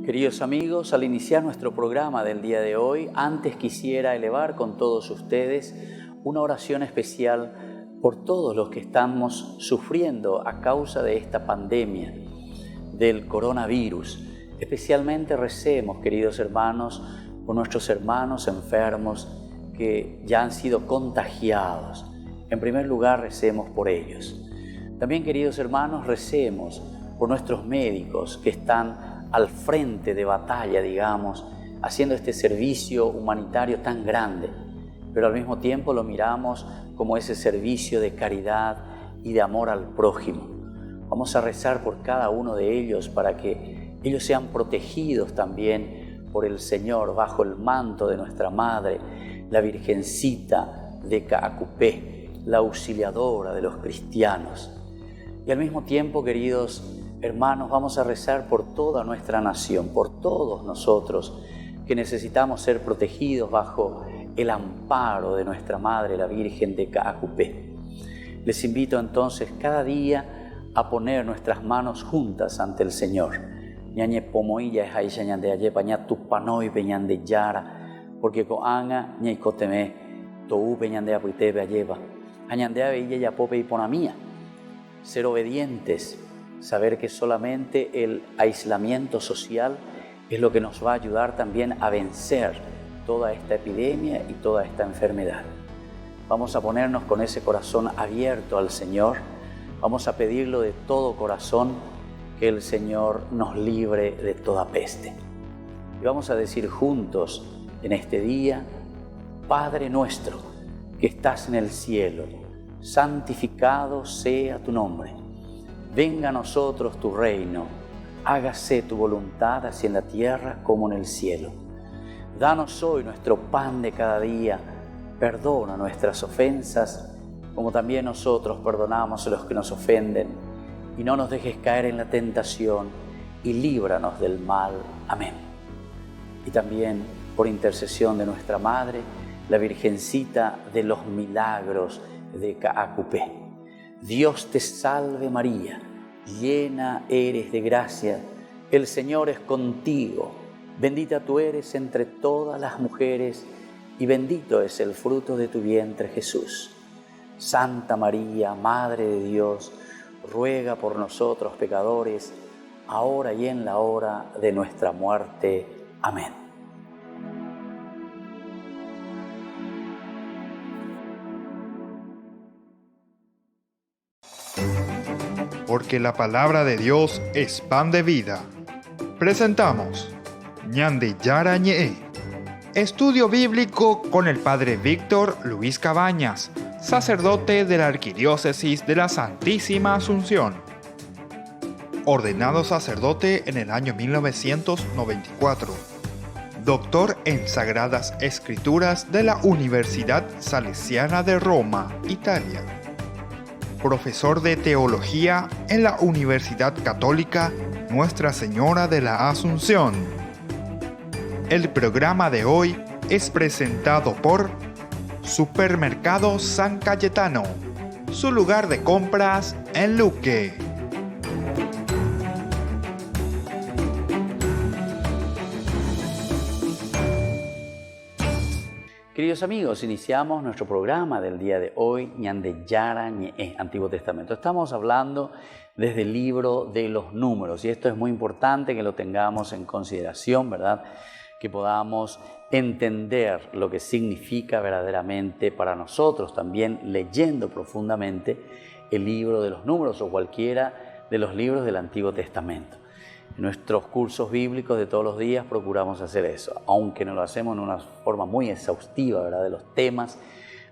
Queridos amigos, al iniciar nuestro programa del día de hoy, antes quisiera elevar con todos ustedes una oración especial por todos los que estamos sufriendo a causa de esta pandemia del coronavirus. Especialmente recemos, queridos hermanos, por nuestros hermanos enfermos que ya han sido contagiados. En primer lugar, recemos por ellos. También, queridos hermanos, recemos por nuestros médicos que están al frente de batalla, digamos, haciendo este servicio humanitario tan grande, pero al mismo tiempo lo miramos como ese servicio de caridad y de amor al prójimo. Vamos a rezar por cada uno de ellos para que ellos sean protegidos también por el Señor bajo el manto de nuestra Madre, la Virgencita de Caacupé, la auxiliadora de los cristianos. Y al mismo tiempo, queridos hermanos, vamos a rezar por toda nuestra nación, por todos nosotros que necesitamos ser protegidos bajo el amparo de nuestra Madre, la Virgen de Caacupé. Les invito entonces cada día a poner nuestras manos juntas ante el Señor. Ñañe pomoilla es ahí ñande aye paña tupanoi peñande yara, porque coanga ñe coteme tou peñande apuitebe ayeva. Añande ave ya pope y ponamía. Ser obedientes. Saber que solamente el aislamiento social es lo que nos va a ayudar también a vencer toda esta epidemia y toda esta enfermedad. Vamos a ponernos con ese corazón abierto al Señor. Vamos a pedirlo de todo corazón que el Señor nos libre de toda peste. Y vamos a decir juntos en este día: Padre nuestro que estás en el cielo, santificado sea tu nombre. Venga a nosotros tu reino, hágase tu voluntad así en la tierra como en el cielo. Danos hoy nuestro pan de cada día, perdona nuestras ofensas, como también nosotros perdonamos a los que nos ofenden, y no nos dejes caer en la tentación, y líbranos del mal. Amén. Y también, por intercesión de nuestra Madre, la Virgencita de los Milagros de Caacupé. Dios te salve María, llena eres de gracia, el Señor es contigo, bendita tú eres entre todas las mujeres y bendito es el fruto de tu vientre Jesús. Santa María, Madre de Dios, ruega por nosotros pecadores, ahora y en la hora de nuestra muerte. Amén. Porque la palabra de Dios es pan de vida. Presentamos Ñande Yara Ñe, estudio bíblico con el Padre Víctor Luis Cabañas, sacerdote de la Arquidiócesis de la Santísima Asunción. Ordenado sacerdote en el año 1994. Doctor en Sagradas Escrituras de la Universidad Salesiana de Roma, Italia. Profesor de Teología en la Universidad Católica Nuestra Señora de la Asunción. El programa de hoy es presentado por Supermercado San Cayetano, su lugar de compras en Luque. Queridos amigos, iniciamos nuestro programa del día de hoy, Ñande Yara Ñe, Antiguo Testamento. Estamos hablando desde el libro de los Números y esto es muy importante que lo tengamos en consideración, ¿verdad? Que podamos entender lo que significa verdaderamente para nosotros, también leyendo profundamente el libro de los Números o cualquiera de los libros del Antiguo Testamento. En nuestros cursos bíblicos de todos los días procuramos hacer eso, aunque no lo hacemos en una forma muy exhaustiva, ¿verdad?, de los temas.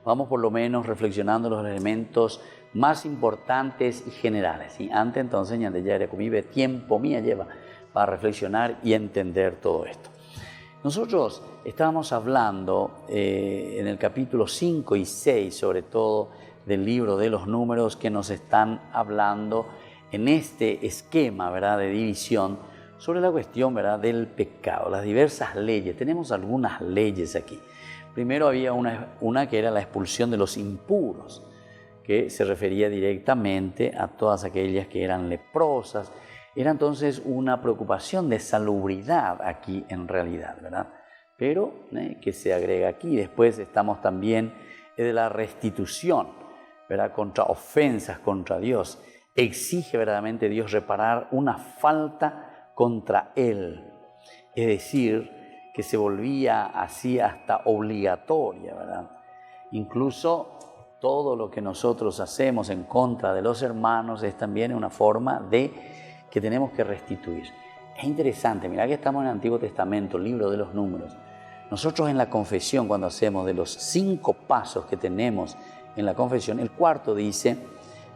Vamos por lo menos reflexionando los elementos más importantes y generales. Y antes entonces, Ñande Yara Cumibe, tiempo mía lleva para reflexionar y entender todo esto. Nosotros estábamos hablando en el capítulo 5 y 6, sobre todo, del libro de los Números, que nos están hablando en este esquema, ¿verdad?, de división sobre la cuestión, ¿verdad?, del pecado, las diversas leyes. Tenemos algunas leyes aquí. Primero había una que era la expulsión de los impuros, que se refería directamente a todas aquellas que eran leprosas. Era entonces una preocupación de salubridad aquí en realidad, ¿verdad? Pero que se agrega aquí. Después estamos también de la restitución, ¿verdad? Contra ofensas contra Dios. Exige verdaderamente Dios reparar una falta contra Él. Es decir, que se volvía así hasta obligatoria, ¿verdad? Incluso todo lo que nosotros hacemos en contra de los hermanos es también una forma de que tenemos que restituir. Es interesante, mirá que estamos en el Antiguo Testamento, libro de los Números. Nosotros en la confesión, cuando hacemos de los 5 pasos que tenemos en la confesión, el cuarto dice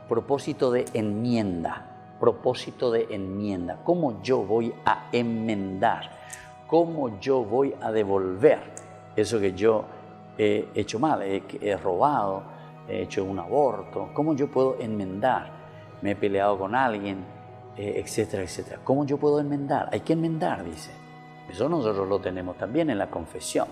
propósito de enmienda. Propósito de enmienda. ¿Cómo yo voy a enmendar? ¿Cómo yo voy a devolver eso que yo he hecho mal? He robado, he hecho un aborto. ¿Cómo yo puedo enmendar? Me he peleado con alguien, etcétera, etcétera. ¿Cómo yo puedo enmendar? Hay que enmendar, dice. Eso nosotros lo tenemos también en la confesión.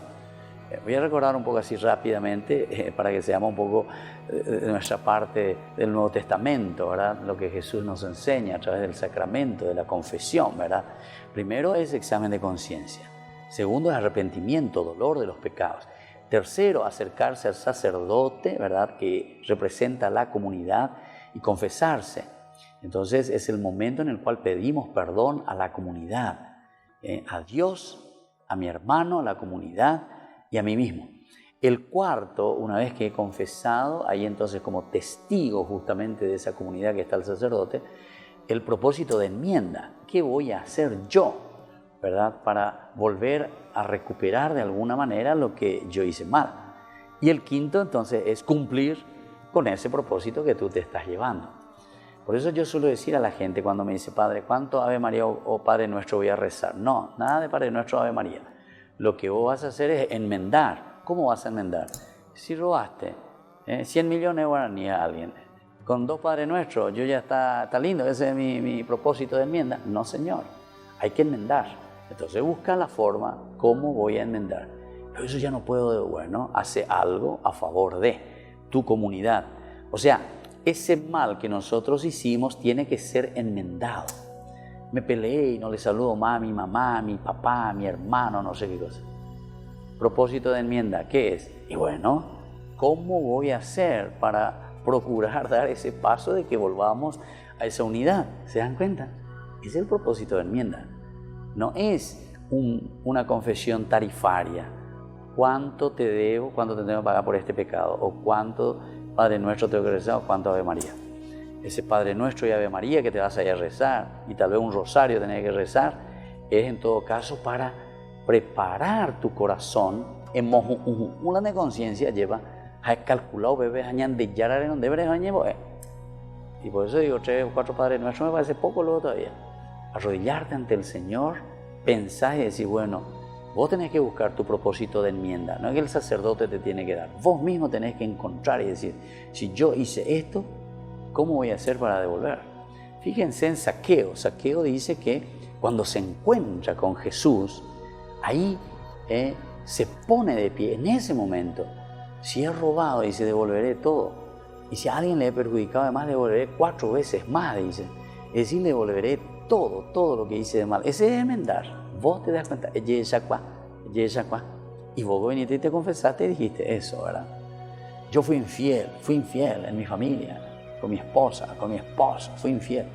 Voy a recordar un poco así rápidamente para que seamos un poco de nuestra parte del Nuevo Testamento, ¿verdad? Lo que Jesús nos enseña a través del sacramento, de la confesión, ¿verdad? Primero es examen de conciencia. Segundo es arrepentimiento, dolor de los pecados. Tercero, acercarse al sacerdote, ¿verdad? Que representa la comunidad y confesarse. Entonces es el momento en el cual pedimos perdón a la comunidad, a Dios, a mi hermano, a la comunidad y a mí mismo. El cuarto, una vez que he confesado, ahí entonces como testigo justamente de esa comunidad que está el sacerdote, el propósito de enmienda. ¿Qué voy a hacer yo, verdad, para volver a recuperar de alguna manera lo que yo hice mal? Y el quinto entonces es cumplir con ese propósito que tú te estás llevando. Por eso yo suelo decir a la gente cuando me dice, Padre, ¿cuánto Ave María o Padre Nuestro voy a rezar? No, nada de Padre Nuestro Ave María. Lo que vos vas a hacer es enmendar. ¿Cómo vas a enmendar? Si robaste 100 millones de guaraníes a alguien, con 2 Padres Nuestros, yo ya está lindo, ese es mi propósito de enmienda. No, Señor, hay que enmendar. Entonces busca la forma, ¿cómo voy a enmendar? Pero eso ya no puedo, bueno, hace algo a favor de tu comunidad. O sea, ese mal que nosotros hicimos tiene que ser enmendado. Me peleé y no le saludo más a mi mamá, a mi papá, a mi hermano, no sé qué cosa. Propósito de enmienda, ¿qué es? Y bueno, ¿cómo voy a hacer para procurar dar ese paso de que volvamos a esa unidad? ¿Se dan cuenta? Es el propósito de enmienda. No es una confesión tarifaria. ¿Cuánto te debo? ¿Cuánto te tengo que pagar por este pecado? ¿O cuánto Padre Nuestro tengo que rezar? ¿O cuánto Ave María? Ese Padre Nuestro y Ave María que te vas a ir a rezar, y tal vez un rosario tenés que rezar, es en todo caso para preparar tu corazón en una de conciencia lleva a calcular bebés añan de yarar en donde veres añe boe. Y por eso digo 3 o 4 Padres Nuestros me parece poco luego todavía. Arrodillarte ante el Señor, pensar y decir, bueno, vos tenés que buscar tu propósito de enmienda, no es que el sacerdote te tiene que dar, vos mismo tenés que encontrar y decir, si yo hice esto, ¿cómo voy a hacer para devolver? Fíjense en Zaqueo. Zaqueo dice que cuando se encuentra con Jesús, ahí se pone de pie en ese momento. Si he robado, dice, devolveré todo. Y si a alguien le he perjudicado, además le devolveré 4 veces más, dice. Es decir, le devolveré todo lo que hice de mal. Ese es enmendar. Vos te das cuenta, y vos viniste y te confesaste y dijiste eso, ¿verdad? Yo fui infiel en mi familia, con mi esposa, con mi esposo, fui infiel.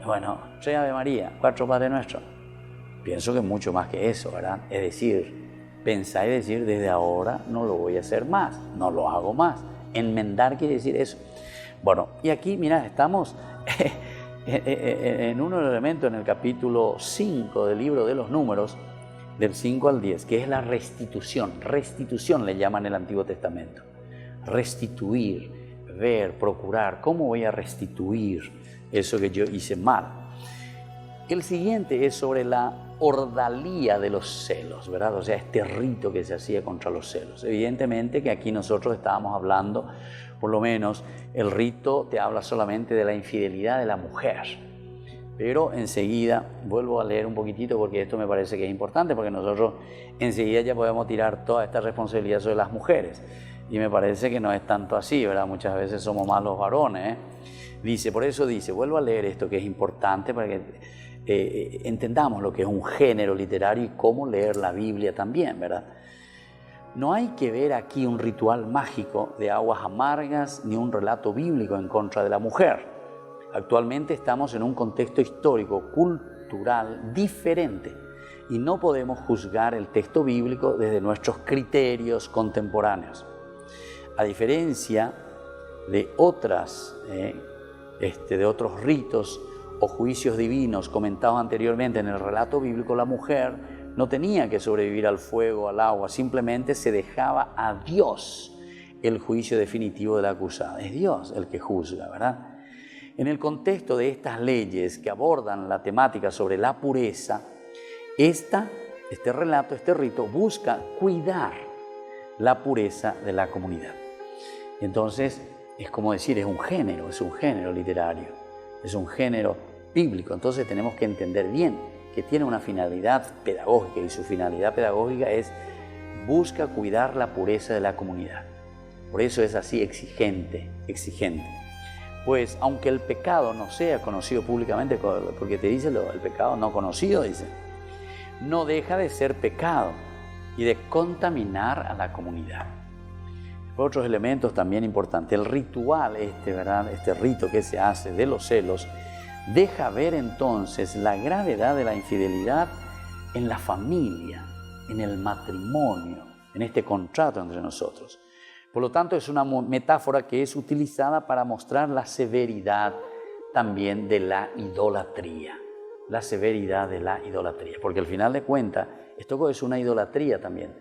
Bueno, 3 Ave María, 4 Padre Nuestro. Pienso que mucho más que eso, ¿verdad? Es decir, pensar y decir, desde ahora no lo voy a hacer más, no lo hago más. Enmendar quiere decir eso. Bueno, y aquí, mira, estamos en un elemento en el capítulo 5 del libro de los Números, del 5 al 10, que es la restitución. Restitución le llaman en el Antiguo Testamento. Restituir, ver, procurar. ¿Cómo voy a restituir eso que yo hice mal? El siguiente es sobre la ordalía de los celos, ¿verdad? O sea, este rito que se hacía contra los celos. Evidentemente que aquí nosotros estábamos hablando, por lo menos, el rito te habla solamente de la infidelidad de la mujer. Pero enseguida, vuelvo a leer un poquitito porque esto me parece que es importante, porque nosotros enseguida ya podemos tirar toda esta responsabilidad sobre las mujeres. Y me parece que no es tanto así, ¿verdad? Muchas veces somos más los varones, ¿eh? Por eso dice, vuelvo a leer esto que es importante para que entendamos lo que es un género literario y cómo leer la Biblia también, ¿verdad? No hay que ver aquí un ritual mágico de aguas amargas ni un relato bíblico en contra de la mujer. Actualmente estamos en un contexto histórico, cultural diferente y no podemos juzgar el texto bíblico desde nuestros criterios contemporáneos. A diferencia de otros ritos o juicios divinos comentados anteriormente en el relato bíblico, la mujer no tenía que sobrevivir al fuego, al agua, simplemente se dejaba a Dios el juicio definitivo de la acusada. Es Dios el que juzga, ¿verdad? En el contexto de estas leyes que abordan la temática sobre la pureza, este relato, este rito busca cuidar la pureza de la comunidad. Entonces, es como decir, es un género literario, es un género bíblico. Entonces tenemos que entender bien que tiene una finalidad pedagógica y su finalidad pedagógica es busca cuidar la pureza de la comunidad. Por eso es así exigente. Pues aunque el pecado no sea conocido públicamente, porque te dice el pecado no conocido, dice, no deja de ser pecado y de contaminar a la comunidad. Otros elementos también importantes, el ritual ¿verdad? Este rito que se hace de los celos, deja ver entonces la gravedad de la infidelidad en la familia, en el matrimonio, en este contrato entre nosotros. Por lo tanto, es una metáfora que es utilizada para mostrar la severidad también de la idolatría. La severidad de la idolatría, porque al final de cuentas, esto es una idolatría también.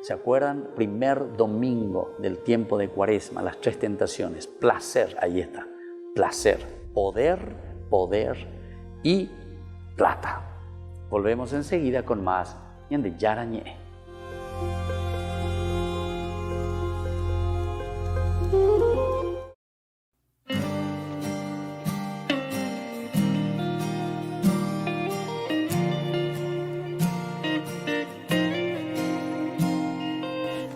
¿Se acuerdan? Primer domingo del tiempo de Cuaresma, las 3 tentaciones. Placer, ahí está. Placer, poder y plata. Volvemos enseguida con más en de Yarañé.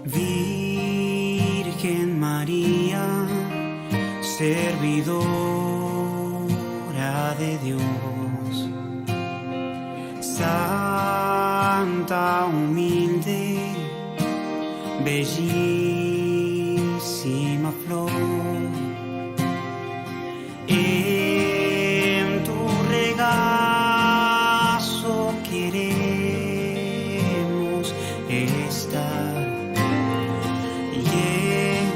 Virgen María, servidora de Dios, santa, humilde, bellísima flor, en tu regazo queremos estar y en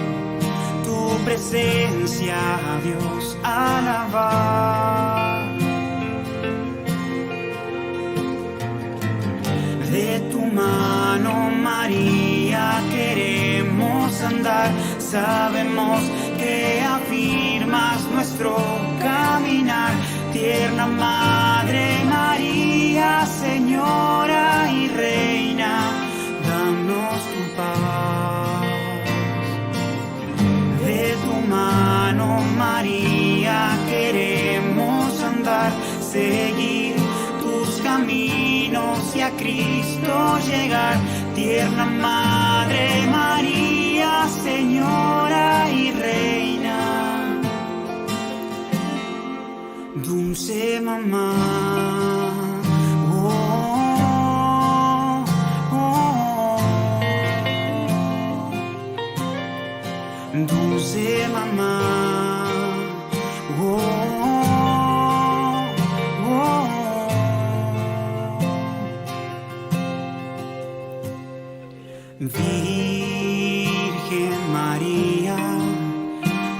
tu presencia a Dios alabar. De tu mano, María, queremos andar. Sabemos que afirmas nuestro caminar. Tierna Madre María, Señora y Reina, danos tu paz. De tu mano, María, queremos andar, seguir tus caminos y a Cristo llegar. Tierna Madre María, Señora y Reina, dulce mamá. Dulce mamá, Virgen María,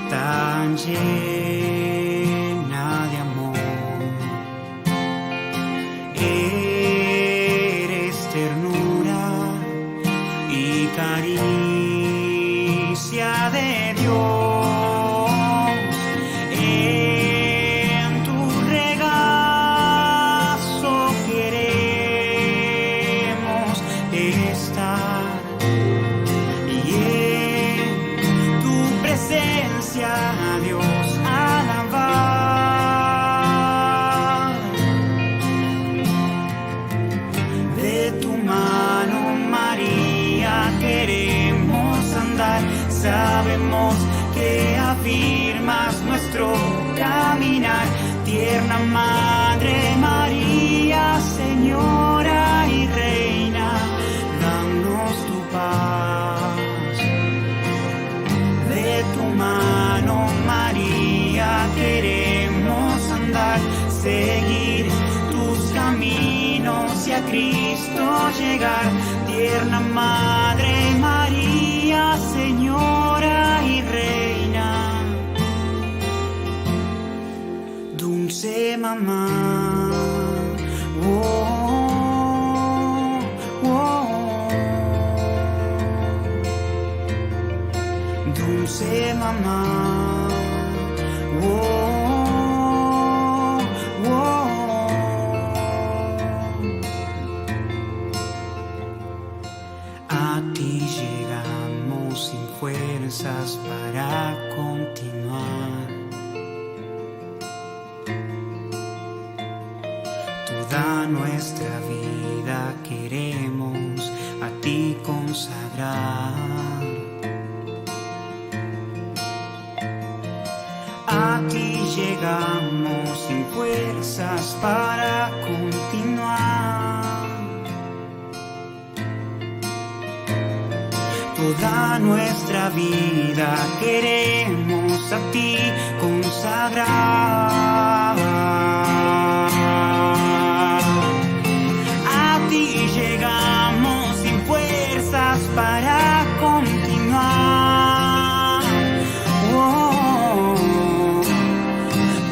tan llena de amor, eres ternura y caricia de Dios. En tu regazo queremos estar y en tu presencia a Dios alabar. tierna Madre María, Señora y Reina, danos tu paz. De tu mano, María, queremos andar, seguir tus caminos y a Cristo llegar. Tierna Madre María, Señora y Reina, dulce mamá. Oh, oh, oh. Dulce mamá. Oh, oh, oh. A ti llegamos sin fuerzas para continuar. Toda nuestra vida queremos a ti consagrar. A ti llegamos sin fuerzas para continuar. Toda nuestra vida queremos a ti consagrar. A ti llegamos sin fuerzas para continuar. Oh,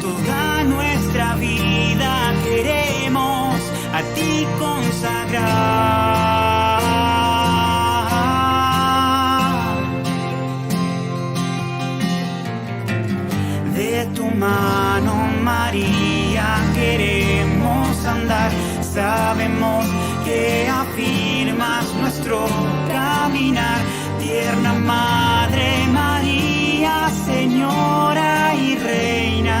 toda nuestra vida queremos a ti consagrar. De tu mano, María, queremos andar. Sabemos que afirmas nuestro caminar. Tierna Madre María, Señora y Reina,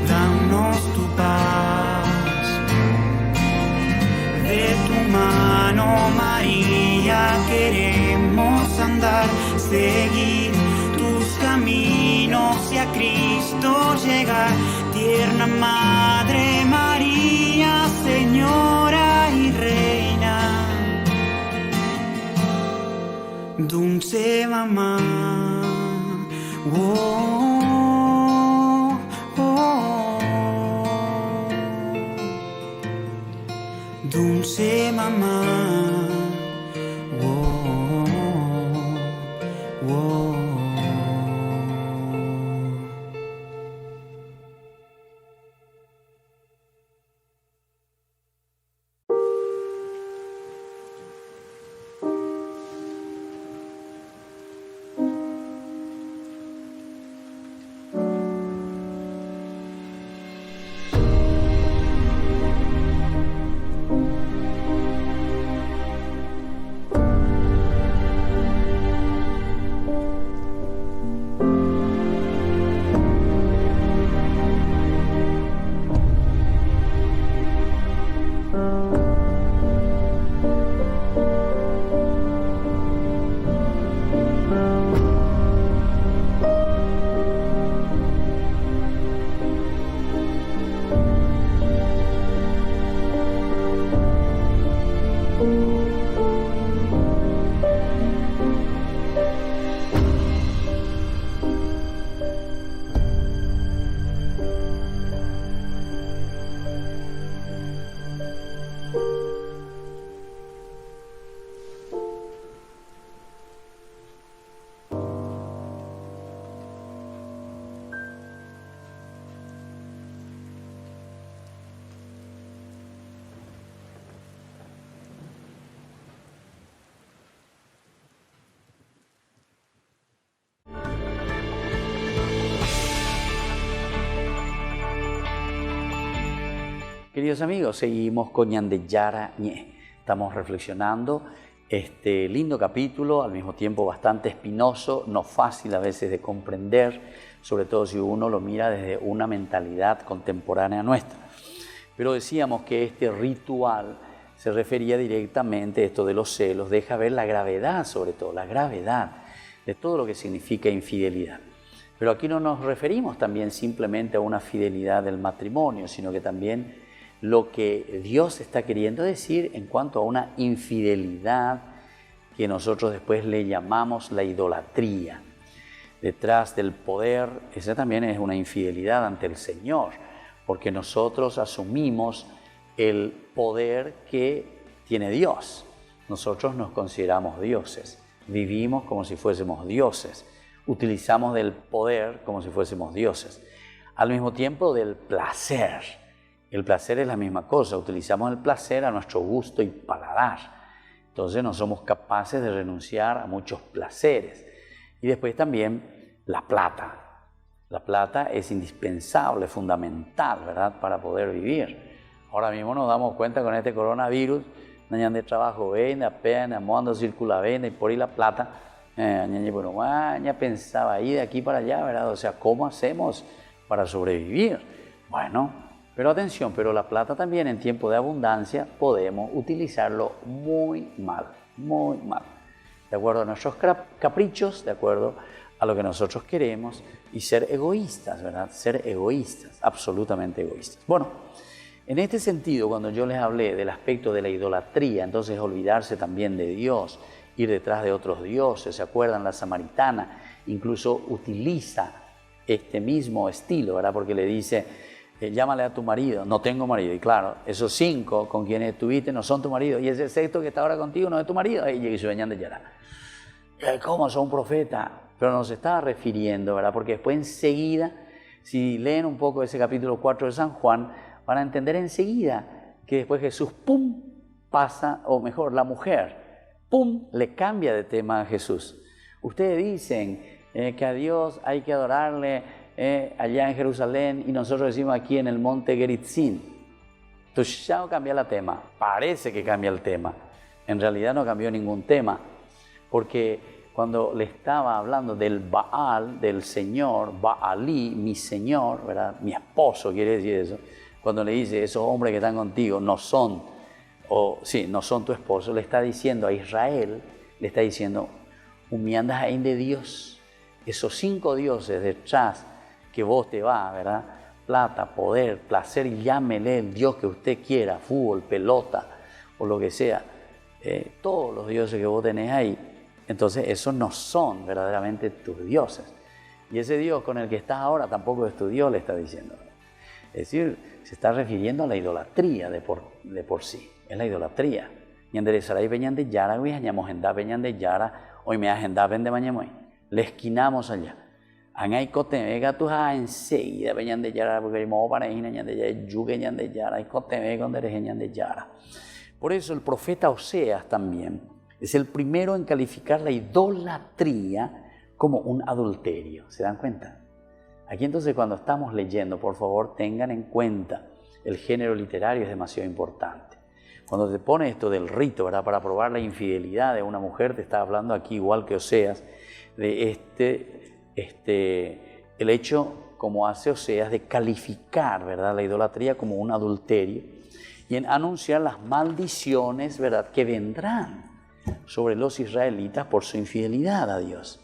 danos tu paz. De tu mano, María, queremos andar, seguir tus caminos y a Cristo llegar. Tierna Madre María, Señora y Reina, dulce mamá. Oh, oh, oh. Dulce mamá. Oh, oh, oh. Queridos amigos, seguimos con Ñandeyara Ñe. Estamos reflexionando este lindo capítulo, al mismo tiempo bastante espinoso, no fácil a veces de comprender, sobre todo si uno lo mira desde una mentalidad contemporánea nuestra. Pero decíamos que este ritual se refería directamente a esto de los celos, deja ver la gravedad, sobre todo la gravedad de todo lo que significa infidelidad. Pero aquí no nos referimos también simplemente a una fidelidad del matrimonio, sino que también lo que Dios está queriendo decir en cuanto a una infidelidad que nosotros después le llamamos la idolatría. Detrás del poder, esa también es una infidelidad ante el Señor, porque nosotros asumimos el poder que tiene Dios. Nosotros nos consideramos dioses, vivimos como si fuésemos dioses, utilizamos del poder como si fuésemos dioses. Al mismo tiempo del placer. El placer es la misma cosa, utilizamos el placer a nuestro gusto y paladar. Entonces no somos capaces de renunciar a muchos placeres. Y después también la plata. La plata es indispensable, fundamental, ¿verdad?, para poder vivir. Ahora mismo nos damos cuenta con este coronavirus, no de trabajo, venda, pena, mundo circula, venda y por ahí la plata. Ya pensaba ahí de aquí para allá, ¿verdad? O sea, ¿cómo hacemos para sobrevivir? Bueno, pero atención, pero la plata también en tiempo de abundancia podemos utilizarlo muy mal, de acuerdo a nuestros caprichos, de acuerdo a lo que nosotros queremos y ser egoístas, ¿verdad? Ser egoístas, absolutamente egoístas. Bueno, en este sentido, cuando yo les hablé del aspecto de la idolatría, entonces olvidarse también de Dios, ir detrás de otros dioses, ¿se acuerdan? La samaritana incluso utiliza este mismo estilo, ¿verdad? Porque le dice, llámale a tu marido, no tengo marido. Y claro, esos 5 con quienes estuviste no son tu marido. Y ese sexto que está ahora contigo no es tu marido. Y se venían de llorar. ¿Cómo son profeta? Pero nos estaba refiriendo, ¿verdad? Porque después enseguida, si leen un poco ese capítulo 4 de San Juan, van a entender enseguida que después Jesús, ¡pum!, pasa, o mejor, la mujer, ¡pum!, le cambia de tema a Jesús. Ustedes dicen que a Dios hay que adorarle allá en Jerusalén y nosotros decimos aquí en el monte Geritzim. Entonces ya no cambia el tema, parece que cambia el tema. En realidad no cambió ningún tema, porque cuando le estaba hablando del Baal, del Señor, Baalí, mi Señor, ¿verdad?, mi esposo quiere decir eso, cuando le dice esos hombres que están contigo no son, no son tu esposo, le está diciendo a Israel, le está diciendo, humiandas ahí de Dios, esos 5 dioses detrás que vos te va, ¿verdad? Plata, poder, placer, y llámele el Dios que usted quiera, fútbol, pelota o lo que sea, todos los dioses que vos tenés ahí, entonces esos no son verdaderamente tus dioses. Y ese Dios con el que estás ahora tampoco es tu Dios, le está diciendo. Es decir, se está refiriendo a la idolatría de por sí, es la idolatría. Y enderezará y peñan de Yara, güey, añamos en da peñan de Yara, hoy me hacen da pen de mañana, le esquinamos allá. Angay cotemega tu ha enseguida peñan de Yara, porque mo para ñan de Yara, yugueñan de Yara, y cotemega con dereñan de Yara. Por eso el profeta Oseas también es el primero en calificar la idolatría como un adulterio. ¿Se dan cuenta? Aquí entonces cuando estamos leyendo, por favor, tengan en cuenta, el género literario es demasiado importante. Cuando te pone esto del rito, ¿verdad?, para probar la infidelidad de una mujer, te está hablando aquí, igual que Oseas, de el hecho, como hace Oseas, de calificar, ¿verdad?, la idolatría como un adulterio y en anunciar las maldiciones, ¿verdad?, que vendrán sobre los israelitas por su infidelidad a Dios.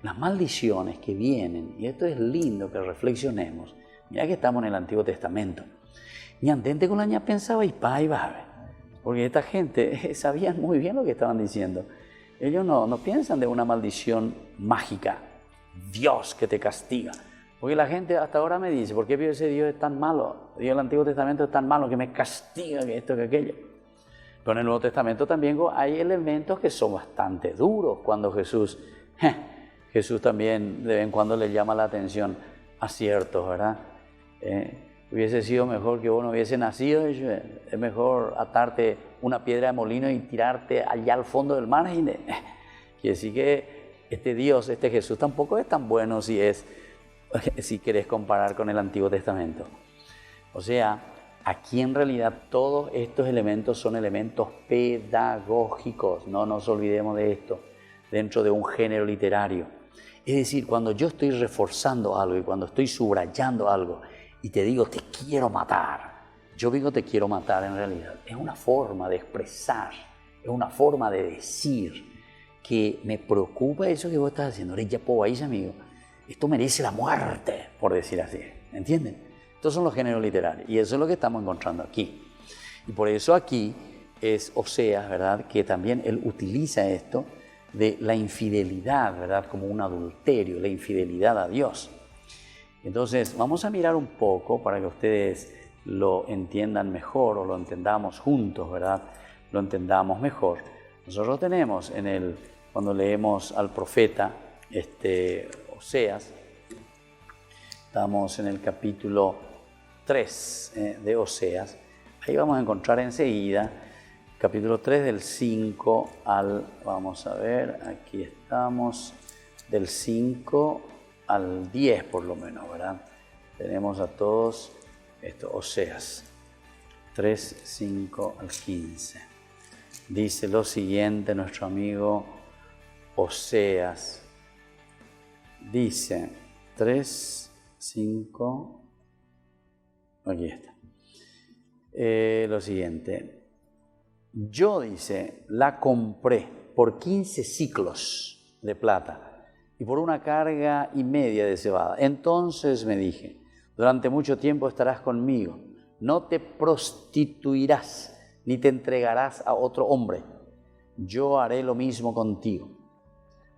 Las maldiciones que vienen, y esto es lindo que reflexionemos, mira que estamos en el Antiguo Testamento, y antente con la ña pensaba y pa y va, porque esta gente sabían muy bien lo que estaban diciendo. Ellos no piensan de una maldición mágica, Dios que te castiga, porque la gente hasta ahora me dice, ¿por qué ese Dios es tan malo? Dios del Antiguo Testamento es tan malo que me castiga, que esto, que aquello. Pero en el Nuevo Testamento también hay elementos que son bastante duros, cuando Jesús también de vez en cuando le llama la atención a ciertos, ¿verdad? Hubiese sido mejor que vos no hubiese nacido, es mejor atarte una piedra de molino y tirarte allá al fondo del mar. Quiere decir que este Dios, este Jesús tampoco es tan bueno si querés comparar con el Antiguo Testamento. O sea, aquí en realidad todos estos elementos son elementos pedagógicos, no nos olvidemos de esto, dentro de un género literario. Es decir, cuando yo estoy reforzando algo y cuando estoy subrayando algo y te digo te quiero matar, yo digo te quiero matar en realidad, es una forma de expresar, es una forma de decir que me preocupa eso que vos estás haciendo. Ahora ya puedo ir, amigo, esto merece la muerte, por decir así, ¿entienden? Estos son los géneros literarios y eso es lo que estamos encontrando aquí. Y por eso aquí es Oseas, ¿verdad?, que también él utiliza esto de la infidelidad, ¿verdad?, como un adulterio, la infidelidad a Dios. Entonces, vamos a mirar un poco para que ustedes lo entiendan mejor o lo entendamos juntos, ¿verdad?, lo entendamos mejor. Nosotros tenemos cuando leemos al profeta Oseas, estamos en el capítulo 3 de Oseas, ahí vamos a encontrar enseguida capítulo 3 del 5 vamos a ver, aquí estamos, del 5 al 10 por lo menos, ¿verdad? Tenemos a todos Oseas 3, 5 al 15. Dice lo siguiente nuestro amigo Oseas. Dice 3, 5, aquí está. Lo siguiente. Yo, dice, la compré por 15 siclos de plata y por una carga y media de cebada. Entonces me dije, durante mucho tiempo estarás conmigo, no te prostituirás ni te entregarás a otro hombre. Yo haré lo mismo contigo,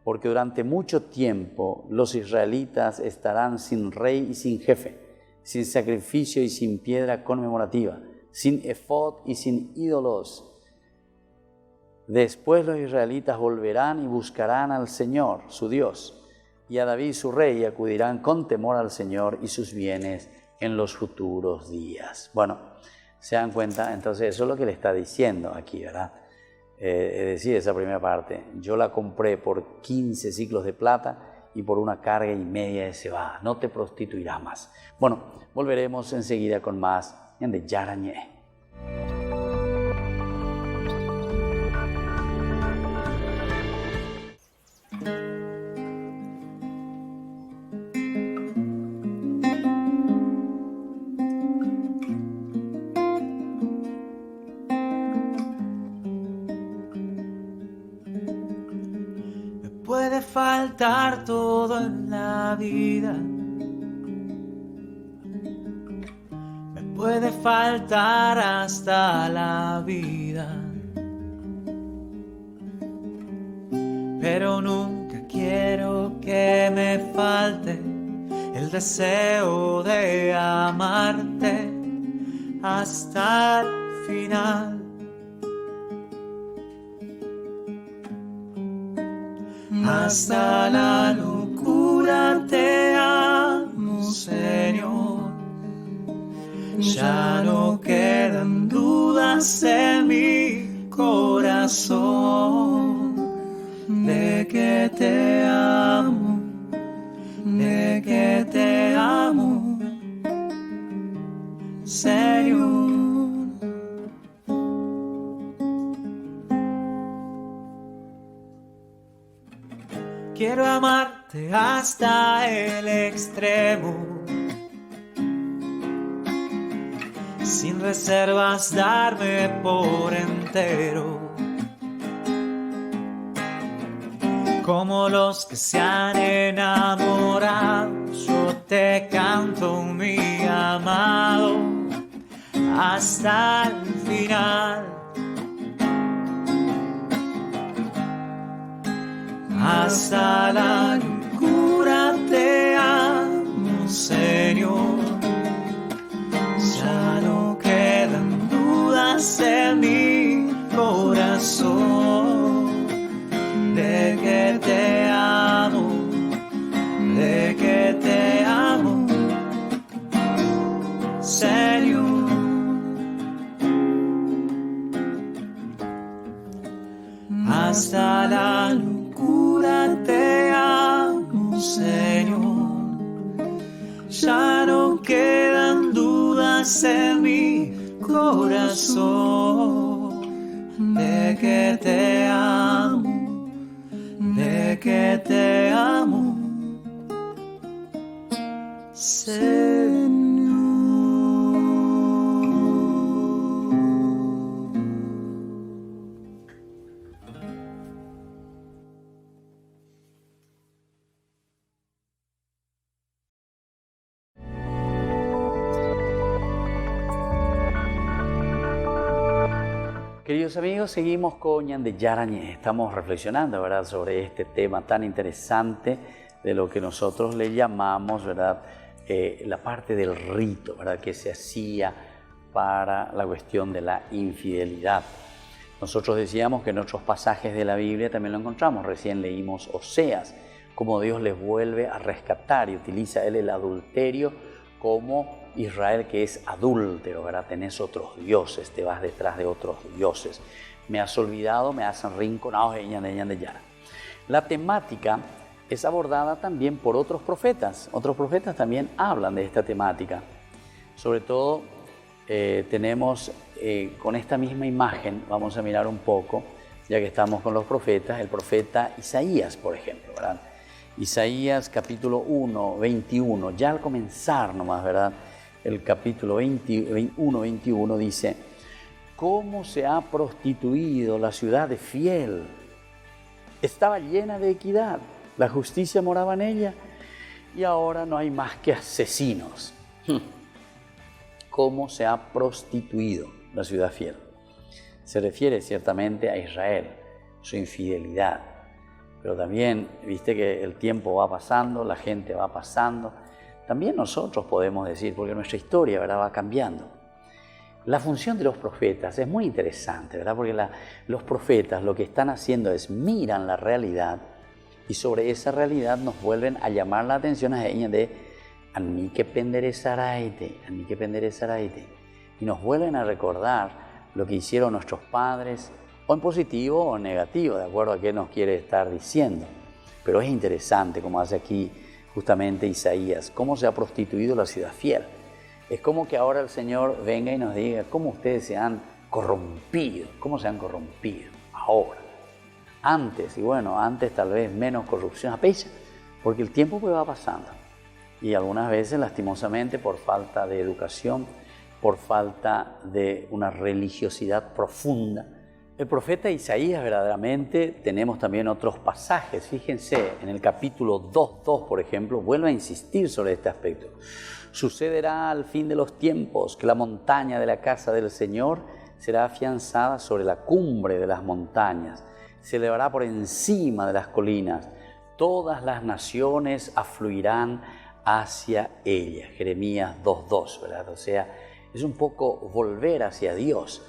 porque durante mucho tiempo los israelitas estarán sin rey y sin jefe, sin sacrificio y sin piedra conmemorativa, sin efod y sin ídolos. Después los israelitas volverán y buscarán al Señor, su Dios, y a David su rey, y acudirán con temor al Señor y sus bienes en los futuros días. Bueno, ¿se dan cuenta? Entonces eso es lo que le está diciendo aquí, ¿verdad? Es decir, esa primera parte, yo la compré por 15 ciclos de plata y por una carga y media de cebada, no te prostituirás más. Bueno, volveremos enseguida con más en de Yarañé. Puede faltar todo en la vida, me puede faltar hasta la vida, pero nunca quiero que me falte el deseo de amarte hasta el final. Hasta la locura te amo, Señor. Ya no quedan dudas en mi corazón de que te amo, de que te amo, Señor. Quiero amarte hasta el extremo, sin reservas darme por entero, como los que se han enamorado. Yo te canto, mi amado, hasta el final. Hasta la locura te amo, Señor. Ya no quedan dudas en mi corazón de que te amo, de que te amo, Señor. Hasta la locura te amo, Señor. Ya no quedan dudas en mi corazón de que te amo, de que te amo, Señor. Queridos amigos, seguimos con Ñande Yarañez. Estamos reflexionando, ¿verdad?, sobre este tema tan interesante de lo que nosotros le llamamos, ¿verdad?, la parte del rito, ¿verdad?, que se hacía para la cuestión de la infidelidad. Nosotros decíamos que en otros pasajes de la Biblia también lo encontramos. Recién leímos Oseas, cómo Dios les vuelve a rescatar y utiliza él el adulterio como Israel, que es adúltero, ¿verdad? Tenés otros dioses, te vas detrás de otros dioses. Me has olvidado, me has arrinconado. La temática es abordada también por otros profetas. Otros profetas también hablan de esta temática. Sobre todo tenemos con esta misma imagen, vamos a mirar un poco, ya que estamos con los profetas, el profeta Isaías, por ejemplo, ¿verdad? Isaías capítulo 1, 21, ya al comenzar nomás, ¿verdad?, el capítulo 21, 21 dice: ¿cómo se ha prostituido la ciudad de Fiel? Estaba llena de equidad, la justicia moraba en ella, y ahora no hay más que asesinos. ¿Cómo se ha prostituido la ciudad fiel? Se refiere ciertamente a Israel, su infidelidad. Pero también, viste que el tiempo va pasando, la gente va pasando. También nosotros podemos decir, porque nuestra historia, ¿verdad?, va cambiando. La función de los profetas es muy interesante, ¿verdad?, porque los profetas lo que están haciendo es miran la realidad y sobre esa realidad nos vuelven a llamar la atención a ella de Anmi que penderezaраite, y nos vuelven a recordar lo que hicieron nuestros padres, o en positivo o en negativo, de acuerdo a qué nos quiere estar diciendo. Pero es interesante, como hace aquí justamente Isaías, cómo se ha prostituido la ciudad fiel. Es como que ahora el Señor venga y nos diga cómo ustedes se han corrompido, cómo se han corrompido ahora. Antes, y bueno, antes tal vez menos corrupción, apenas, porque el tiempo pues va pasando. Y algunas veces, lastimosamente, por falta de educación, por falta de una religiosidad profunda. El profeta Isaías, verdaderamente, tenemos también otros pasajes. Fíjense, en el capítulo 2.2, por ejemplo, vuelve a insistir sobre este aspecto. Sucederá al fin de los tiempos que la montaña de la casa del Señor será afianzada sobre la cumbre de las montañas, se elevará por encima de las colinas, todas las naciones afluirán hacia ella. Jeremías 2.2, ¿verdad? O sea, es un poco volver hacia Dios,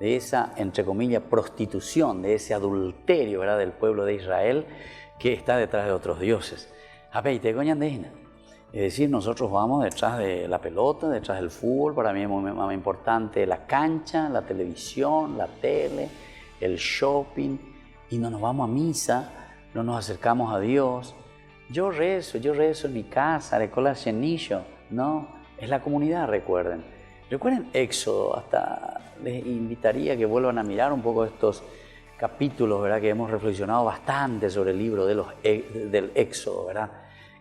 de esa, entre comillas, prostitución, de ese adulterio, ¿verdad?, del pueblo de Israel que está detrás de otros dioses. Es decir, nosotros vamos detrás de la pelota, detrás del fútbol. Para mí es muy importante la cancha, la televisión, la tele, el shopping, y no nos vamos a misa, no nos acercamos a Dios. Yo rezo en mi casa, recola llenillo, no, es la comunidad, recuerden Éxodo. Hasta les invitaría que vuelvan a mirar un poco estos capítulos, ¿verdad?, que hemos reflexionado bastante sobre el libro del Éxodo, ¿verdad?,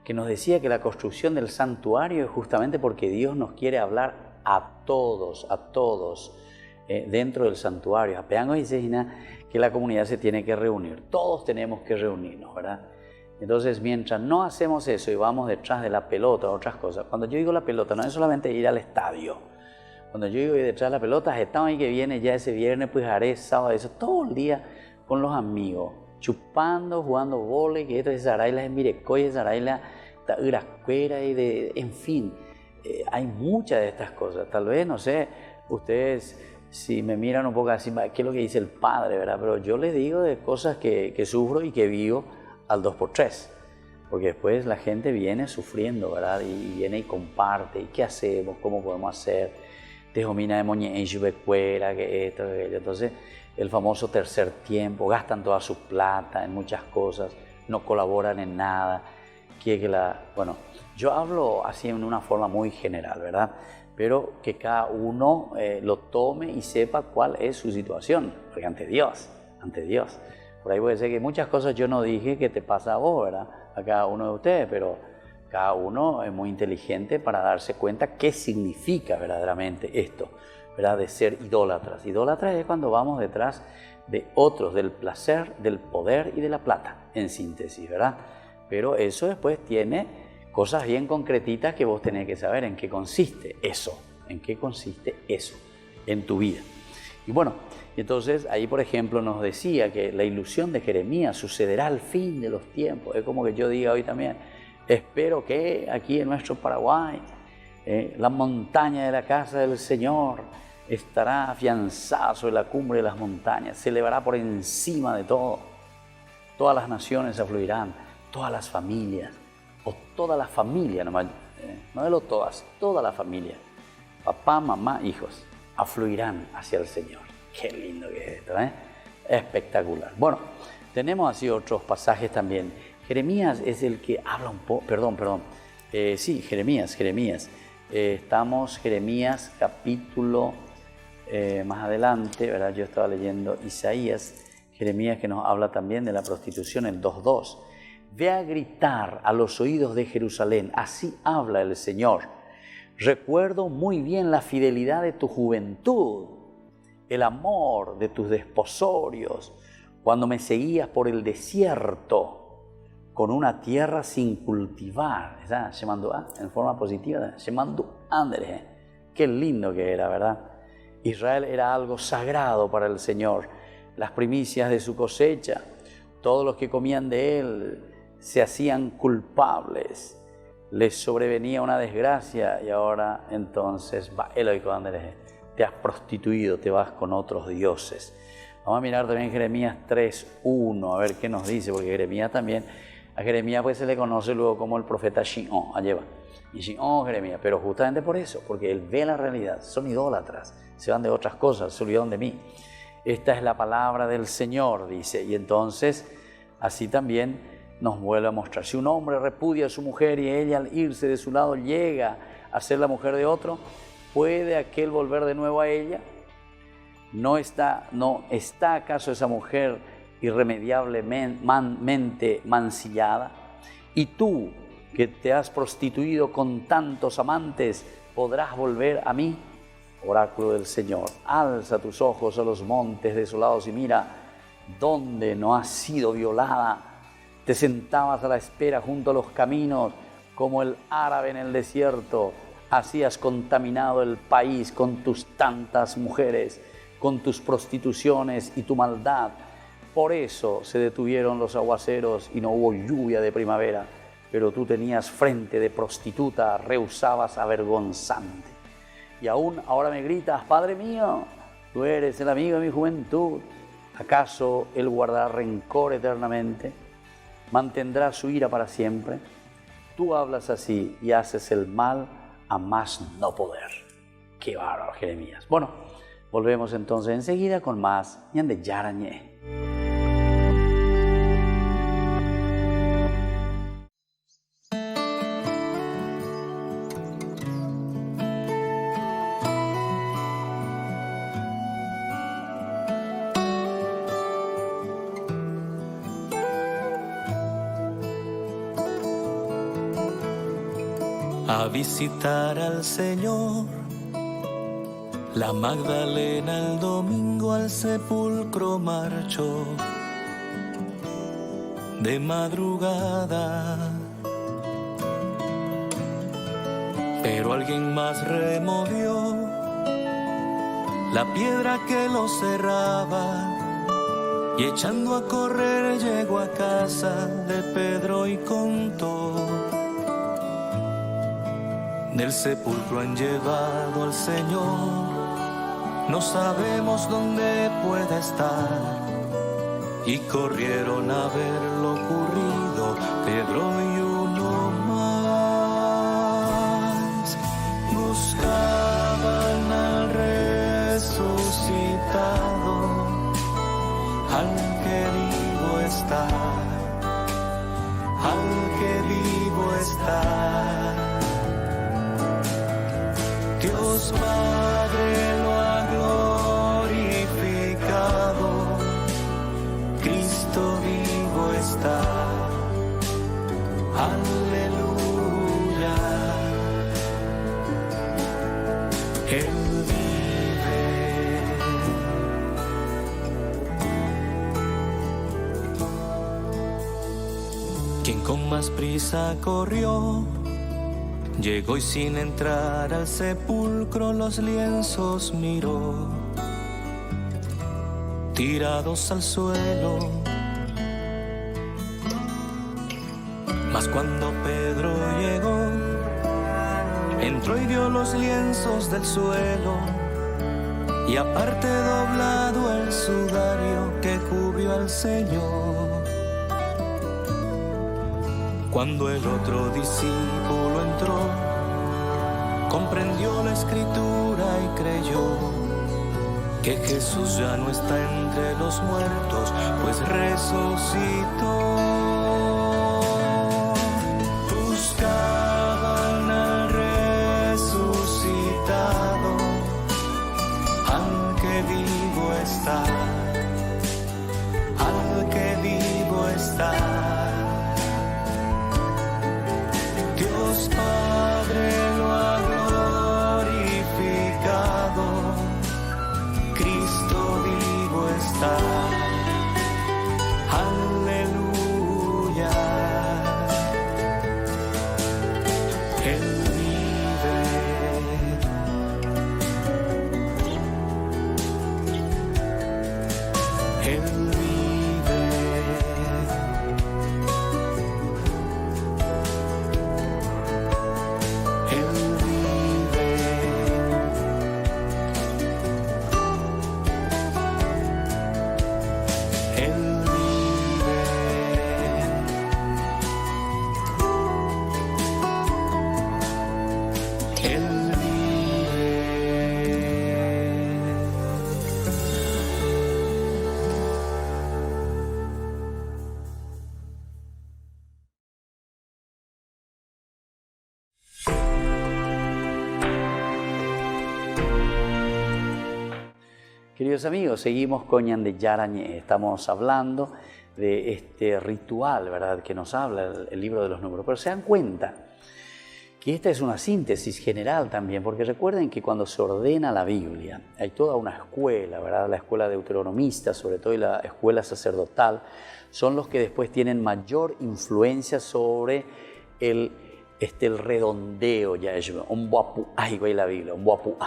que nos decía que la construcción del santuario es justamente porque Dios nos quiere hablar a todos, dentro del santuario. Apeango dice que la comunidad se tiene que reunir, todos tenemos que reunirnos, ¿verdad? Entonces, mientras no hacemos eso y vamos detrás de la pelota o otras cosas, cuando yo digo la pelota, no es solamente ir al estadio. Cuando yo digo ir detrás de la pelota, estamos ahí que viene ya ese viernes, pues haré sábado, eso, todo el día con los amigos, chupando, jugando vóley, que esto es Zaraila, es Mirecoy, Zaraila, Iracuera, en fin, hay muchas de estas cosas. Tal vez, no sé, ustedes si me miran un poco así, ¿qué es lo que dice el padre, verdad? Pero yo les digo de cosas que sufro y que vivo al 2x3, porque después la gente viene sufriendo, ¿verdad? Y viene y comparte, ¿y qué hacemos? ¿Cómo podemos hacer? Te domina de moñe cuera, que esto, que aquello. Entonces, el famoso tercer tiempo, gastan toda su plata en muchas cosas, no colaboran en nada. Bueno, yo hablo así en una forma muy general, ¿verdad? Pero que cada uno lo tome y sepa cuál es su situación, porque ante Dios. Por ahí puede ser que muchas cosas yo no dije que te pasa a vos, ¿verdad?, a cada uno de ustedes, pero cada uno es muy inteligente para darse cuenta qué significa verdaderamente esto, ¿verdad?, de ser idólatras. Idólatras es cuando vamos detrás de otros, del placer, del poder y de la plata, en síntesis, ¿verdad? Pero eso después tiene cosas bien concretitas que vos tenés que saber en qué consiste eso en tu vida. Y bueno, entonces ahí por ejemplo nos decía que la ilusión de Jeremías sucederá al fin de los tiempos. Es como que yo diga hoy también, espero que aquí en nuestro Paraguay la montaña de la casa del Señor estará afianzada sobre la cumbre de las montañas, se elevará por encima de todo. Todas las naciones afluirán, todas las familias, o toda la familia, no de lo todas, toda la familia, papá, mamá, hijos, afluirán hacia el Señor. Qué lindo que es esto, ¿eh? Espectacular. Bueno, tenemos así otros pasajes también. Jeremías es el que habla un poco, sí, Jeremías. Estamos Jeremías capítulo más adelante, ¿verdad? Yo estaba leyendo Isaías, Jeremías que nos habla también de la prostitución, el 2:2. Ve a gritar a los oídos de Jerusalén, así habla el Señor. Recuerdo muy bien la fidelidad de tu juventud, el amor de tus desposorios, cuando me seguías por el desierto con una tierra sin cultivar. ¿Está? En forma positiva, qué lindo que era, ¿verdad? Israel era algo sagrado para el Señor. Las primicias de su cosecha, todos los que comían de él se hacían culpables, les sobrevenía una desgracia y ahora entonces te has prostituido, te vas con otros dioses. Vamos a mirar también Jeremías 3:1, a ver qué nos dice, porque Jeremías también, a Jeremías pues se le conoce luego como el profeta Shión, allá va. Y Shión, Jeremías, pero justamente por eso, porque él ve la realidad, son idólatras, se van de otras cosas, se olvidaron de mí. Esta es la palabra del Señor, dice, y entonces así también nos vuelve a mostrar. Si un hombre repudia a su mujer y ella al irse de su lado llega a ser la mujer de otro, ¿puede aquel volver de nuevo a ella? ¿No está acaso esa mujer irremediablemente mancillada? Y tú, que te has prostituido con tantos amantes, ¿podrás volver a mí? Oráculo del Señor, alza tus ojos a los montes desolados y mira, ¿dónde no has sido violada? Te sentabas a la espera junto a los caminos, como el árabe en el desierto. Así has contaminado el país con tus tantas mujeres, con tus prostituciones y tu maldad. Por eso se detuvieron los aguaceros y no hubo lluvia de primavera. Pero tú tenías frente de prostituta, rehusabas avergonzante. Y aún ahora me gritas, Padre mío, tú eres el amigo de mi juventud. ¿Acaso él guardará rencor eternamente? ¿Mantendrá su ira para siempre? Tú hablas así y haces el mal a más no poder. Qué bárbaro, Jeremías. Bueno, volvemos entonces enseguida con más Ñande Yarañé. A visitar al Señor, la Magdalena el domingo al sepulcro marchó de madrugada, pero alguien más removió la piedra que lo cerraba y echando a correr llegó a casa de Pedro y contó. Del sepulcro han llevado al Señor, no sabemos dónde puede estar. Y corrieron a ver lo ocurrido, Pedro y uno más. Buscaban al resucitado, al que vivo está, al que vivo está. Dios Padre lo ha glorificado, Cristo vivo está, aleluya. Él vive. Quien con más prisa corrió, llegó y sin entrar al sepulcro los lienzos miró. tirados al suelo. Mas cuando Pedro llegó, entró y vio los lienzos del suelo, y aparte doblado el sudario que cubrió al Señor. Cuando el otro discípulo entró, comprendió la escritura y creyó que Jesús ya no está entre los muertos, pues resucitó. Buscaban al resucitado, al que vivo está, al que vivo está. Dios Padre lo ha glorificado, Cristo vivo está. Aleluya. Él vive. Él vive. Él vive. Él vive. Él vive. Queridos amigos, seguimos con Ñande Yarañé. Estamos hablando de este ritual, ¿verdad?, que nos habla el libro de los números. Pero se dan cuenta que esta es una síntesis general también, porque recuerden que cuando se ordena la Biblia, hay toda una escuela, ¿verdad? La escuela deuteronomista, sobre todo, y la escuela sacerdotal, son los que después tienen mayor influencia sobre el redondeo, ya es un guapu, ay, güey, la Biblia, un guapu,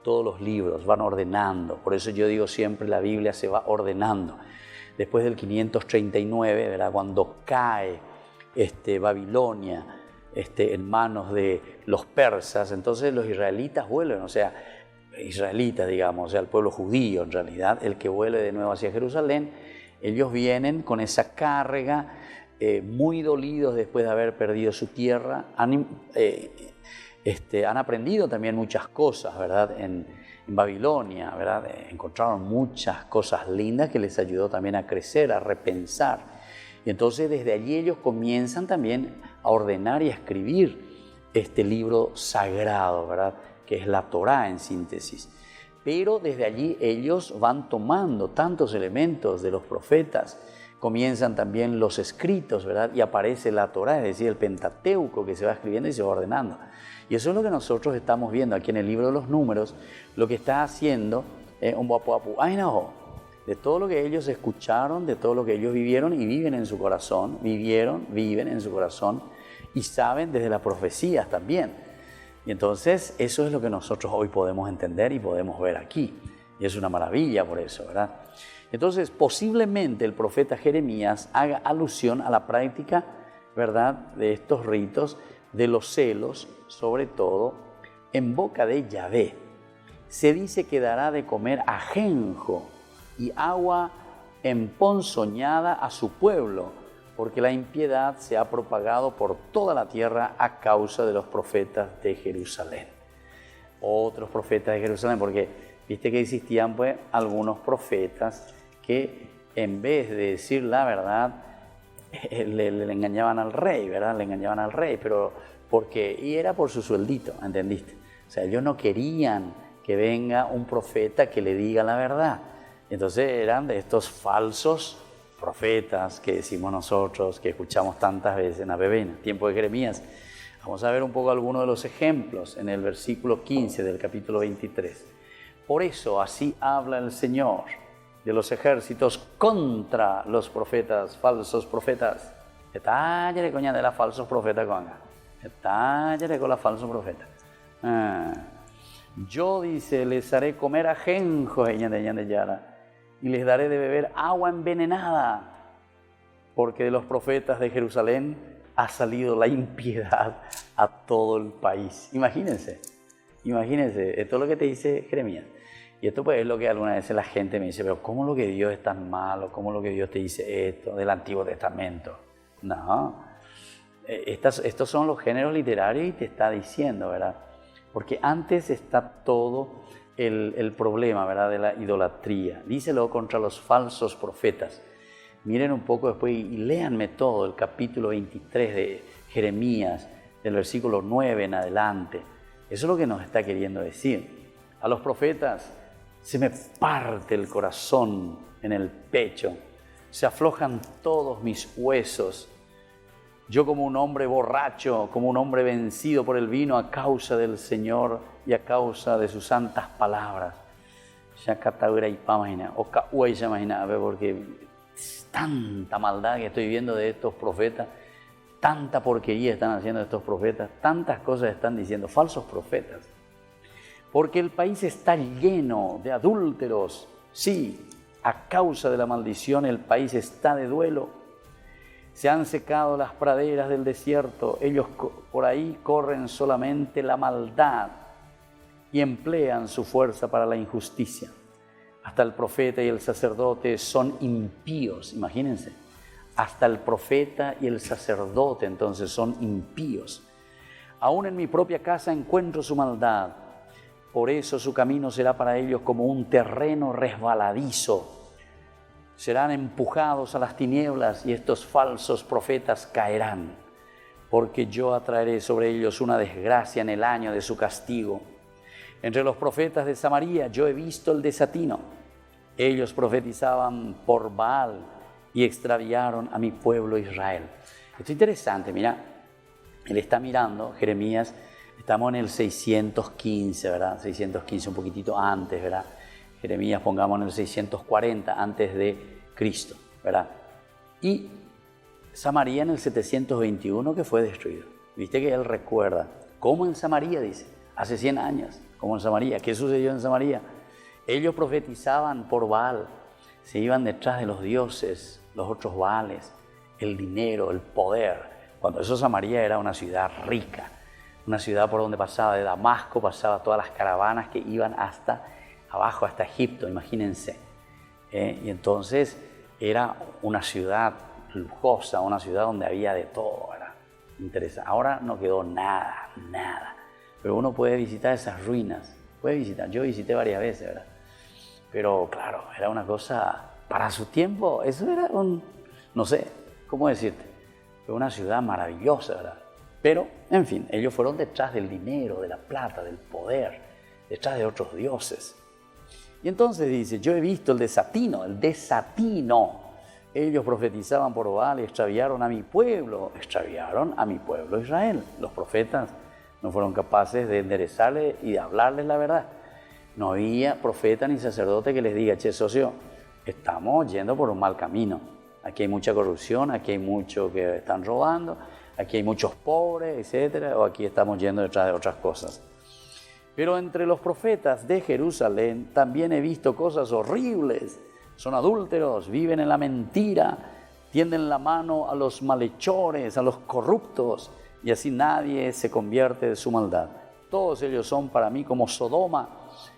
todos los libros van ordenando. Por eso yo digo siempre, la Biblia se va ordenando. Después del 539, ¿verdad?, cuando cae Babilonia en manos de los persas, entonces los israelitas vuelven, o sea, israelitas, digamos, o sea, el pueblo judío en realidad, el que vuelve de nuevo hacia Jerusalén, ellos vienen con esa carga, muy dolidos después de haber perdido su tierra, han aprendido también muchas cosas, ¿verdad?, en Babilonia, ¿verdad? Encontraron muchas cosas lindas que les ayudó también a crecer, a repensar. Y entonces desde allí ellos comienzan también a ordenar y a escribir este libro sagrado, ¿verdad?, que es la Torá en síntesis. Pero desde allí ellos van tomando tantos elementos de los profetas, comienzan también los escritos, ¿verdad?, y aparece la Torá, es decir, el Pentateuco, que se va escribiendo y se va ordenando. Y eso es lo que nosotros estamos viendo aquí en el libro de los números, lo que está haciendo un guapu, ay no, de todo lo que ellos escucharon, de todo lo que ellos vivieron y viven en su corazón, viven en su corazón y saben desde las profecías también. Y entonces eso es lo que nosotros hoy podemos entender y podemos ver aquí. Y es una maravilla por eso, ¿verdad? Entonces posiblemente el profeta Jeremías haga alusión a la práctica, ¿verdad?, de estos ritos, de los celos, sobre todo, en boca de Yahvé. Se dice que dará de comer ajenjo y agua emponzoñada a su pueblo, porque la impiedad se ha propagado por toda la tierra a causa de los profetas de Jerusalén. Otros profetas de Jerusalén, porque viste que existían pues algunos profetas que en vez de decir la verdad, le engañaban al rey, ¿verdad? Le engañaban al rey, pero porque, y era por su sueldito, ¿entendiste? O sea, ellos no querían que venga un profeta que le diga la verdad. Entonces eran de estos falsos profetas que decimos nosotros, que escuchamos tantas veces en Abebena, tiempo de Jeremías. Vamos a ver un poco algunos de los ejemplos en el versículo 15 del capítulo 23. Por eso así habla el Señor de los ejércitos contra los profetas, falsos profetas. Detállale coña de la falsos profetas conga. Detállale con la falsos profetas. Yo, dice, les haré comer ajenjo de Yara y les daré de beber agua envenenada, porque de los profetas de Jerusalén ha salido la impiedad a todo el país. Imagínense, esto es lo que te dice Jeremías. Y esto pues es lo que algunas veces la gente me dice, pero ¿cómo lo que Dios es tan malo? ¿Cómo lo que Dios te dice esto del Antiguo Testamento? No, estos son los géneros literarios y te está diciendo, ¿verdad? Porque antes está todo el problema, ¿verdad?, de la idolatría. Díselo contra los falsos profetas. Miren un poco después y léanme todo el capítulo 23 de Jeremías, del versículo 9 en adelante. Eso es lo que nos está queriendo decir. A los profetas se me parte el corazón en el pecho, se aflojan todos mis huesos. Yo como un hombre borracho, como un hombre vencido por el vino a causa del Señor y a causa de sus santas palabras. Porque tanta maldad que estoy viendo de estos profetas, tanta porquería están haciendo estos profetas, tantas cosas están diciendo, falsos profetas. Porque el país está lleno de adúlteros. Sí, a causa de la maldición el país está de duelo. Se han secado las praderas del desierto. Ellos por ahí corren solamente la maldad y emplean su fuerza para la injusticia. Hasta el profeta y el sacerdote son impíos, imagínense. Hasta el profeta y el sacerdote entonces son impíos. Aún en mi propia casa encuentro su maldad. Por eso su camino será para ellos como un terreno resbaladizo. Serán empujados a las tinieblas y estos falsos profetas caerán, porque yo atraeré sobre ellos una desgracia en el año de su castigo. Entre los profetas de Samaria yo he visto el desatino. Ellos profetizaban por Baal y extraviaron a mi pueblo Israel. Esto es interesante, mira, él está mirando, Jeremías, estamos en el 615, ¿verdad? 615, un poquitito antes, ¿verdad? Jeremías, pongamos en el 640 antes de Cristo, ¿verdad? Y Samaria en el 721 que fue destruido. Viste que él recuerda, ¿cómo en Samaria? Dice, hace 100 años, ¿cómo en Samaria? ¿Qué sucedió en Samaria? Ellos profetizaban por Baal, se iban detrás de los dioses, los otros Baales, el dinero, el poder. Cuando eso Samaria era una ciudad rica, una ciudad por donde pasaba de Damasco, pasaba todas las caravanas que iban hasta abajo, hasta Egipto, imagínense. Y entonces era una ciudad lujosa, una ciudad donde había de todo, ¿verdad? Interesante. Ahora no quedó nada. Pero uno puede visitar esas ruinas, puede visitar. Yo visité varias veces, ¿verdad? Pero claro, era una cosa, para su tiempo, eso era no sé, ¿cómo decirte? Fue una ciudad maravillosa, ¿verdad? Pero, en fin, ellos fueron detrás del dinero, de la plata, del poder, detrás de otros dioses. Y entonces dice, yo he visto el desatino. Ellos profetizaban por Baal y extraviaron a mi pueblo Israel. Los profetas no fueron capaces de enderezarle y de hablarles la verdad. No había profeta ni sacerdote que les diga, che, socio, estamos yendo por un mal camino. Aquí hay mucha corrupción, aquí hay muchos que están robando, aquí hay muchos pobres, etc. O aquí estamos yendo detrás de otras cosas. Pero entre los profetas de Jerusalén también he visto cosas horribles. Son adúlteros, viven en la mentira, tienden la mano a los malhechores, a los corruptos, y así nadie se convierte de su maldad. Todos ellos son para mí como Sodoma,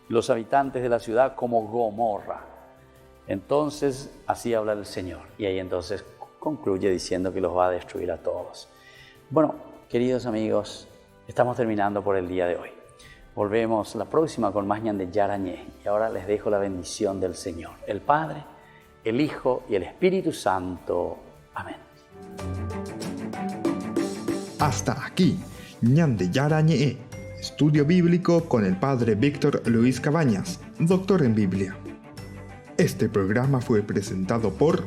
y los habitantes de la ciudad como Gomorra. Entonces, así habla el Señor. Y ahí entonces concluye diciendo que los va a destruir a todos. Bueno, queridos amigos, estamos terminando por el día de hoy. Volvemos la próxima con más Ñande Yarañé. Y ahora les dejo la bendición del Señor, el Padre, el Hijo y el Espíritu Santo. Amén. Hasta aquí, Ñande Yarañé, estudio bíblico con el Padre Víctor Luis Cabañas, doctor en Biblia. Este programa fue presentado por